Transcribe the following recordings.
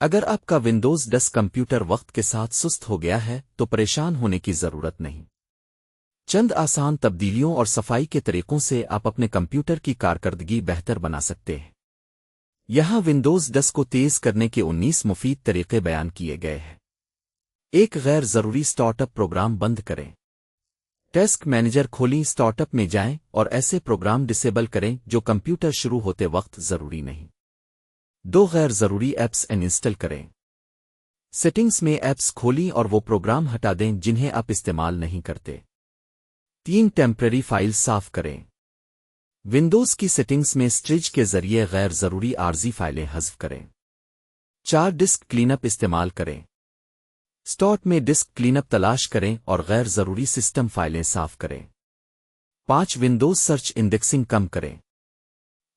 اگر آپ کا ونڈوز 10 کمپیوٹر وقت کے ساتھ سست ہو گیا ہے تو پریشان ہونے کی ضرورت نہیں۔ چند آسان تبدیلیوں اور صفائی کے طریقوں سے آپ اپنے کمپیوٹر کی کارکردگی بہتر بنا سکتے ہیں۔ یہاں ونڈوز 10 کو تیز کرنے کے 19 مفید طریقے بیان کیے گئے ہیں۔ ایک غیر ضروری سٹارٹ اپ پروگرام بند کریں۔ ٹاسک مینیجر کھولیں، سٹارٹ اپ میں جائیں اور ایسے پروگرام ڈسیبل کریں جو کمپیوٹر شروع ہوتے وقت ضروری نہیں۔ 2 غیر ضروری ایپس انسٹال کریں۔ سیٹنگز میں ایپس کھولیں اور وہ پروگرام ہٹا دیں جنہیں آپ استعمال نہیں کرتے۔ 3 ٹیمپرری فائلز صاف کریں۔ ونڈوز کی سیٹنگز میں اسٹریج کے ذریعے غیر ضروری عارضی فائلیں حذف کریں۔ 4 ڈسک کلین اپ استعمال کریں۔ سٹارٹ میں ڈسک کلین اپ تلاش کریں اور غیر ضروری سسٹم فائلیں صاف کریں۔ 5 ونڈوز سرچ انڈیکسنگ کم کریں۔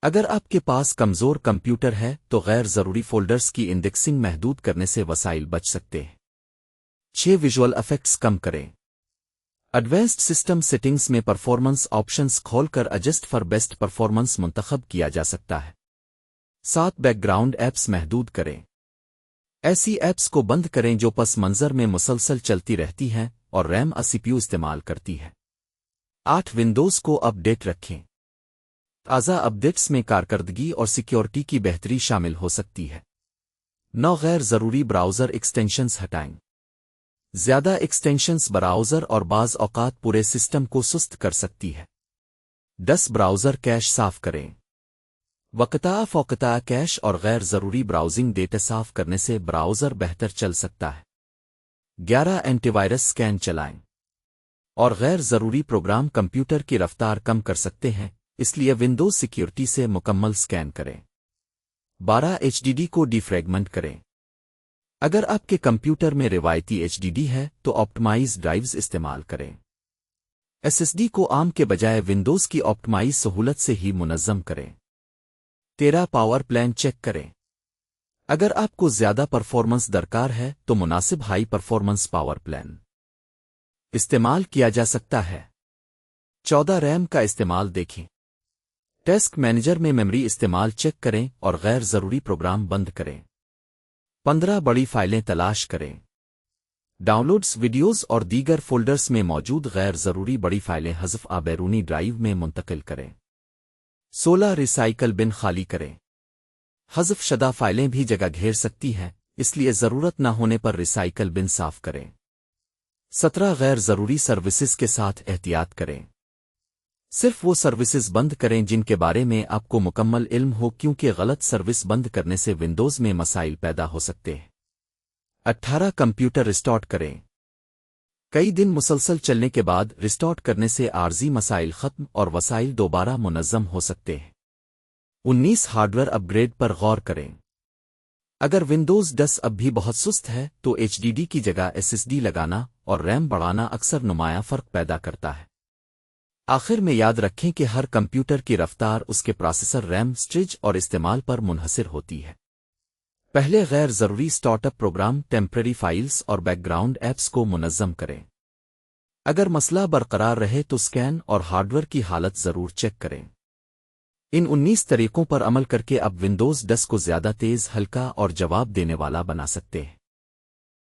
اگر آپ کے پاس کمزور کمپیوٹر ہے تو غیر ضروری فولڈرز کی انڈیکسنگ محدود کرنے سے وسائل بچ سکتے ہیں۔ 6 ویژول افیکٹس کم کریں۔ ایڈوانسڈ سسٹم سیٹنگز میں پرفارمنس آپشنز کھول کر ایڈجسٹ فار بیسٹ پرفارمنس منتخب کیا جا سکتا ہے۔ 7 بیک گراؤنڈ ایپس محدود کریں۔ ایسی ایپس کو بند کریں جو پس منظر میں مسلسل چلتی رہتی ہیں اور ریم سی پی یو استعمال کرتی ہے۔ 8 ونڈوز کو اپ ڈیٹ رکھیں۔ تازہ اپ ڈیٹس میں کارکردگی اور سیکیورٹی کی بہتری شامل ہو سکتی ہے۔ 9 غیر ضروری براؤزر ایکسٹینشنز ہٹائیں۔ زیادہ ایکسٹینشنز براؤزر اور بعض اوقات پورے سسٹم کو سست کر سکتی ہے۔ 10 براؤزر کیش صاف کریں۔ وقتاً فوقتاً کیش اور غیر ضروری براؤزنگ ڈیٹا صاف کرنے سے براؤزر بہتر چل سکتا ہے۔ 11 اینٹی وائرس سکین چلائیں۔ اور غیر ضروری پروگرام کمپیوٹر کی رفتار کم کر سکتے ہیں، اس لیے ونڈوز سیکیورٹی سے مکمل سکین کریں۔ 12 ایچ ڈی ڈی کو ڈیفریگمنٹ کریں۔ اگر آپ کے کمپیوٹر میں روایتی ایچ ڈی ڈی ہے تو آپٹمائز ڈرائیوز استعمال کریں۔ ایس ایس ڈی کو عام کے بجائے ونڈوز کی آپٹمائز سہولت سے ہی منظم کریں۔ 13 پاور پلان چیک کریں۔ اگر آپ کو زیادہ پرفارمنس درکار ہے تو مناسب ہائی پرفارمنس پاور پلان استعمال کیا جا سکتا ہے۔ 14 ریم کا استعمال دیکھیں۔ ٹاسک مینیجر میں میموری استعمال چیک کریں اور غیر ضروری پروگرام بند کریں۔ 15 بڑی فائلیں تلاش کریں۔ ڈاؤن لوڈز، ویڈیوز اور دیگر فولڈرز میں موجود غیر ضروری بڑی فائلیں حذف بیرونی ڈرائیو میں منتقل کریں۔ 16 ریسائیکل بن خالی کریں۔ حذف شدہ فائلیں بھی جگہ گھیر سکتی ہیں، اس لیے ضرورت نہ ہونے پر ریسائیکل بن صاف کریں۔ 17 غیر ضروری سروسز کے ساتھ احتیاط کریں۔ صرف وہ سروسز بند کریں جن کے بارے میں آپ کو مکمل علم ہو، کیونکہ غلط سروس بند کرنے سے ونڈوز میں مسائل پیدا ہو سکتے ہیں۔ 18 کمپیوٹر ریسٹارٹ کریں۔ کئی دن مسلسل چلنے کے بعد ریسٹارٹ کرنے سے عارضی مسائل ختم اور وسائل دوبارہ منظم ہو سکتے ہیں۔ 19 ہارڈ ویئر اپ گریڈ پر غور کریں۔ اگر ونڈوز 10 اب بھی بہت سست ہے تو ایچ ڈی ڈی کی جگہ ایس ایس ڈی لگانا اور ریم بڑھانا اکثر نمایاں فرق پیدا کرتا ہے۔ آخر میں یاد رکھیں کہ ہر کمپیوٹر کی رفتار اس کے پروسیسر، ریم، اسٹوریج اور استعمال پر منحصر ہوتی ہے۔ پہلے غیر ضروری startup program, temporary files اور بیک گراؤنڈ ایپس کو منظم کریں۔ اگر مسئلہ برقرار رہے تو سکین اور ہارڈ ویئر کی حالت ضرور چیک کریں۔ ان 19 طریقوں پر عمل کر کے اب ونڈوز 10 کو زیادہ تیز، ہلکا اور جواب دینے والا بنا سکتے ہیں۔